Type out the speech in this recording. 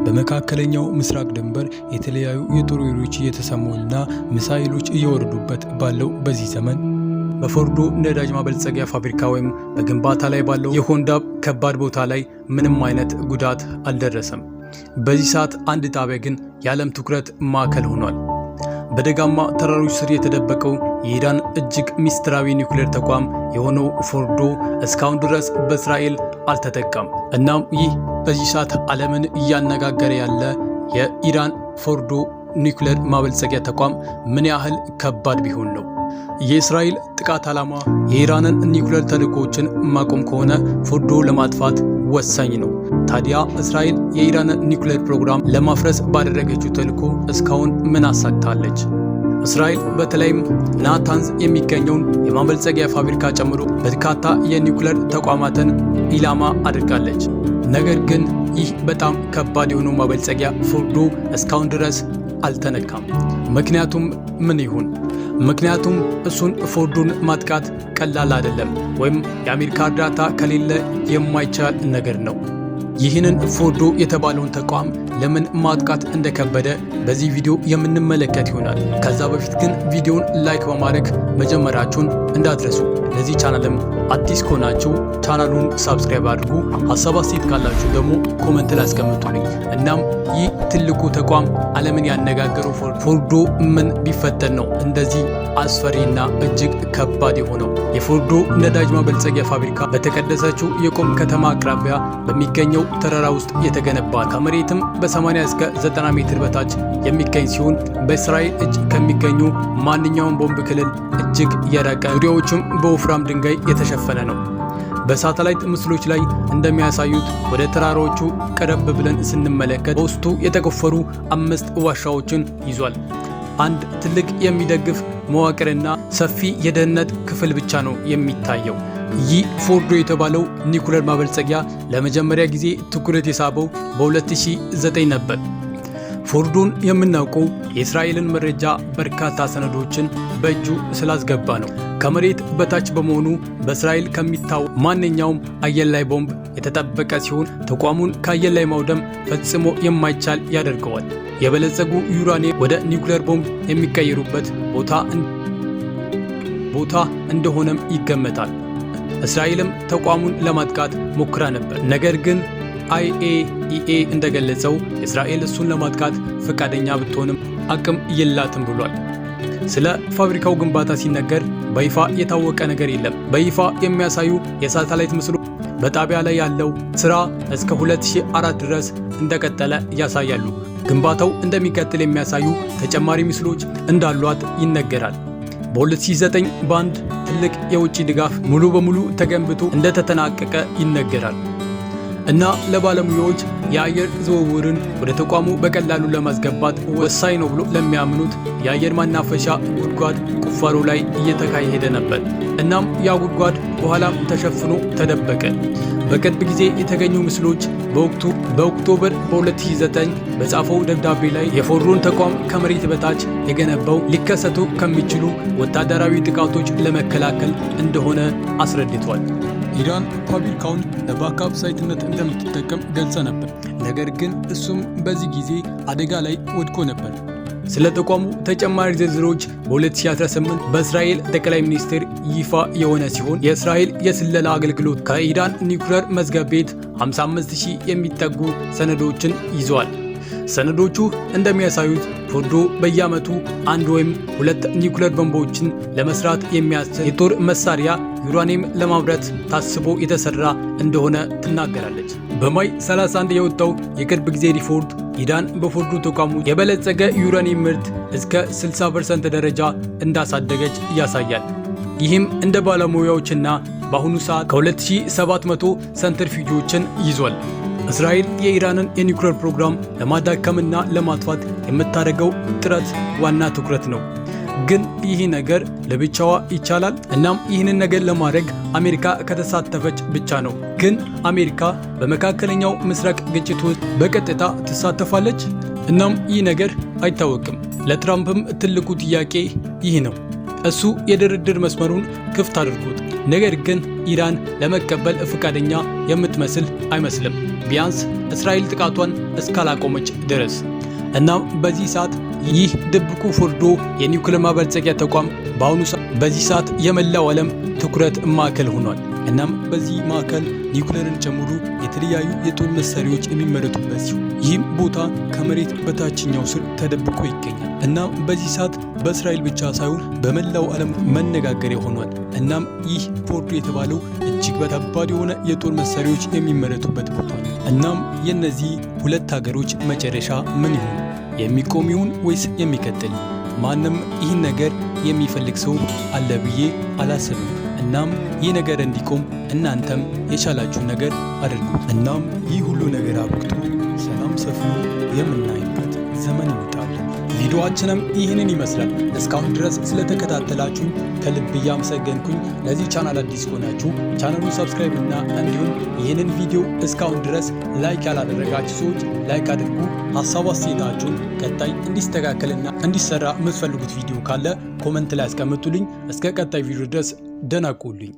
በመካከለኛው ምስራቅ ድንበር የተለያዩ የጦር ወሬዎች እየተሰሙና ሚሳኤሎች እየወረዱበት ባለው በዚህ ዘመን በፎርዶ ነዳጅ ማበልጸጊያ ፋብሪካ ወይም በግንባታ ላይ ባለው የሆንዳብ ከባድ ቦታ ላይ ምንም አይነት ጉዳት አልደረሰም። በዚህ ሰዓት አንድ ጣቢያ ግን የዓለም ትኩረት ማዕከል ሆኗል። በደጋማ ተራሮች ስር የተደበቀው የኢራን እጅግ ሚስጥራዊ ኒውክሌር ተቋም የሆነው ፎርዶ እስካሁን ድረስ በእስራኤል አልተጠቃም። እናም ይህ በዚህ ሰዓት ዓለምን እያነጋገረ ያለ የኢራን ፎርዶ ኒውክሌር ማበልጸጊያ ተቋም ምን ያህል ከባድ ቢሆን ነው? የእስራኤል ጥቃት ዓላማ የኢራንን ኒውክሌር ተልዕኮዎችን ማቆም ከሆነ ፎርዶ ለማጥፋት ወሳኝ ነው። ታዲያ እስራኤል የኢራንን ኒውክሌር ፕሮግራም ለማፍረስ ባደረገችው ተልዕኮ እስካሁን ምን አሳክታለች? እስራኤል በተለይም ናታንዝ የሚገኘውን የማበልጸጊያ ፋብሪካ ጨምሮ በርካታ የኒውክሌር ተቋማትን ኢላማ አድርጋለች። ነገር ግን ይህ በጣም ከባድ የሆነው ማበልጸጊያ ፎርዶ እስካሁን ድረስ አልተነካም። ምክንያቱም ምን ይሁን? ምክንያቱም እሱን ፎርዶን ማጥቃት ቀላል አይደለም፣ ወይም የአሜሪካ እርዳታ ከሌለ የማይቻል ነገር ነው። ይህንን ፎርዶ የተባለውን ተቋም ለምን ማጥቃት እንደከበደ በዚህ ቪዲዮ የምንመለከት ይሆናል። ከዛ በፊት ግን ቪዲዮውን ላይክ በማድረግ መጀመራችሁን እንዳትረሱ። ለዚህ ቻናልም አዲስ ከሆናችሁ ቻናሉን ሳብስክራይብ አድርጉ። ሀሳብ አስተያየት ካላችሁ ደግሞ ኮሜንት ላይ አስቀምጡልኝ። እናም ይህ ትልቁ ተቋም ዓለምን ያነጋገረው ፎርዶ ምን ቢፈተን ነው እንደዚህ አስፈሪና እጅግ ከባድ የሆነው? የፎርዶ ነዳጅ ማበልጸጊያ ፋብሪካ በተቀደሰችው የቆም ከተማ አቅራቢያ በሚገኘው ተራራ ውስጥ የተገነባ ከመሬትም በ80 እስከ 90 ሜትር በታች የሚገኝ ሲሆን በእስራኤል እጅ ከሚገኙ ማንኛውም ቦምብ ክልል እጅግ የራቀ፣ ዙሪያዎቹም በወፍራም ድንጋይ የተሸፈነ ነው። በሳተላይት ምስሎች ላይ እንደሚያሳዩት ወደ ተራራዎቹ ቀረብ ብለን ስንመለከት በውስጡ የተቆፈሩ 5 ዋሻዎችን ይዟል። አንድ ትልቅ የሚደግፍ መዋቅርና ሰፊ የደህንነት ክፍል ብቻ ነው የሚታየው። ይህ ፎርዶ የተባለው ኒውክሌር ማበልጸጊያ ለመጀመሪያ ጊዜ ትኩረት የሳበው በ2009 ነበር። ፎርዶን የምናውቀው የእስራኤልን መረጃ በርካታ ሰነዶችን በእጁ ስላስገባ ነው። ከመሬት በታች በመሆኑ በእስራኤል ከሚታወቅ ማንኛውም አየር ላይ ቦምብ የተጠበቀ ሲሆን ተቋሙን ከአየር ላይ ማውደም ፈጽሞ የማይቻል ያደርገዋል። የበለጸጉ ዩራኒየም ወደ ኒውክሌር ቦምብ የሚቀየሩበት ቦታ እንደሆነም ይገመታል። እስራኤልም ተቋሙን ለማጥቃት ሞክራ ነበር። ነገር ግን IAEA እንደገለጸው እስራኤል እሱን ለማጥቃት ፈቃደኛ ብትሆንም አቅም የላትም ብሏል። ስለ ፋብሪካው ግንባታ ሲነገር በይፋ የታወቀ ነገር የለም። በይፋ የሚያሳዩ የሳተላይት ምስሎች በጣቢያ ላይ ያለው ስራ እስከ 2004 ድረስ እንደቀጠለ ያሳያሉ። ግንባታው እንደሚቀጥል የሚያሳዩ ተጨማሪ ምስሎች እንዳሏት ይነገራል። በ2009 በአንድ ትልቅ የውጭ ድጋፍ ሙሉ በሙሉ ተገንብቶ እንደተጠናቀቀ ይነገራል እና ለባለሙያዎች የአየር ዝውውርን ወደ ተቋሙ በቀላሉ ለማስገባት ወሳኝ ነው ብሎ ለሚያምኑት የአየር ማናፈሻ ጉድጓድ ቁፋሮ ላይ እየተካሄደ ነበር። እናም ያ ጉድጓድ በኋላም ተሸፍኖ ተደበቀ። በቅርብ ጊዜ የተገኙ ምስሎች በኦክቶበር 2009 በጻፈው ደብዳቤ ላይ የፎርዶን ተቋም ከመሬት በታች የገነባው ሊከሰቱ ከሚችሉ ወታደራዊ ጥቃቶች ለመከላከል እንደሆነ አስረድቷል። ኢራን ፋብሪካውን ለባካፕ ሳይትነት እንደምትጠቀም ገልጸ ነበር። ነገር ግን እሱም በዚህ ጊዜ አደጋ ላይ ወድቆ ነበር። ስለ ተቋሙ ተጨማሪ ዝርዝሮች በ2018 በእስራኤል ጠቅላይ ሚኒስትር ይፋ የሆነ ሲሆን የእስራኤል የስለላ አገልግሎት ከኢራን ኒውክሌር መዝገብ ቤት 55000 የሚጠጉ ሰነዶችን ይዟል። ሰነዶቹ እንደሚያሳዩት ፎርዶ በየዓመቱ 1 ወይም 2 ኒውክሌር ቦምቦችን ለመስራት የሚያስችል የጦር መሳሪያ ዩራኒየም ለማምረት ታስቦ የተሰራ እንደሆነ ትናገራለች። በማይ 31 የወጣው የቅርብ ጊዜ ሪፖርት ኢራን በፎርዶ ተቋሙ የበለጸገ ዩራኒየም ምርት እስከ 60% ደረጃ እንዳሳደገች ያሳያል። ይህም እንደ ባለሙያዎችና በአሁኑ ሰዓት ከ2700 ሰንትሪፊውጆችን ይዟል። እስራኤል የኢራንን የኒውክሌር ፕሮግራም ለማዳከምና ለማጥፋት የምታደርገው ጥረት ዋና ትኩረት ነው። ግን ይህ ነገር ለብቻዋ ይቻላል? እናም ይህንን ነገር ለማድረግ አሜሪካ ከተሳተፈች ብቻ ነው። ግን አሜሪካ በመካከለኛው ምስራቅ ግጭት ውስጥ በቀጥታ ትሳተፋለች? እናም ይህ ነገር አይታወቅም። ለትራምፕም ትልቁ ጥያቄ ይህ ነው። እሱ የድርድር መስመሩን ክፍት አድርጎት፣ ነገር ግን ኢራን ለመቀበል ፈቃደኛ የምትመስል አይመስልም፣ ቢያንስ እስራኤል ጥቃቷን እስካላቆመች ድረስ። እናም በዚህ ሰዓት ይህ ድብቁ ፎርዶ የኒውክሌር ማበልጸጊያ ተቋም በዚህ ሰዓት የመላው ዓለም ትኩረት ማዕከል ሆኗል። እናም በዚህ ማዕከል ኒውክሌርን ጨምሮ የተለያዩ የጦር መሳሪያዎች የሚመረቱበት ሲሆን ይህም ቦታ ከመሬት በታችኛው ስር ተደብቆ ይገኛል። እናም በዚህ ሰዓት በእስራኤል ብቻ ሳይሆን በመላው ዓለም መነጋገሪያ ሆኗል። እናም ይህ ፎርዶ የተባለው እጅግ ከባድ የሆነ የጦር መሳሪያዎች የሚመረቱበት ቦታ ነው። እናም የእነዚህ ሁለት ሀገሮች መጨረሻ ምን ይሆን? የሚቆም ይሁን ወይስ የሚቀጥል? ማንም ይህን ነገር የሚፈልግ ሰው አለ ብዬ አላስብም። እናም ይህ ነገር እንዲቆም እናንተም የቻላችሁን ነገር አድርጉ። እናም ይህ ሁሉ ነገር አብቅቶ ሰላም ሰፍኖ የምናይበት ዘመን ይመጣል። ቪዲዮአችንም ይህንን ይመስላል። እስካሁን ድረስ ስለተከታተላችሁኝ ከልብ እያመሰገንኩኝ፣ ለዚህ ቻናል አዲስ ከሆናችሁ ቻናሉን ሰብስክራይብ እና እንዲሁም ይህንን ቪዲዮ እስካሁን ድረስ ላይክ ያላደረጋችሁ ሰዎች ላይክ አድርጉ። ሀሳብ አስተያየታችሁን ቀጣይ እንዲስተካከልና እንዲሰራ የምትፈልጉት ቪዲዮ ካለ ኮመንት ላይ አስቀምጡልኝ። እስከ ቀጣይ ቪዲዮ ድረስ ደህና ቆዩልኝ።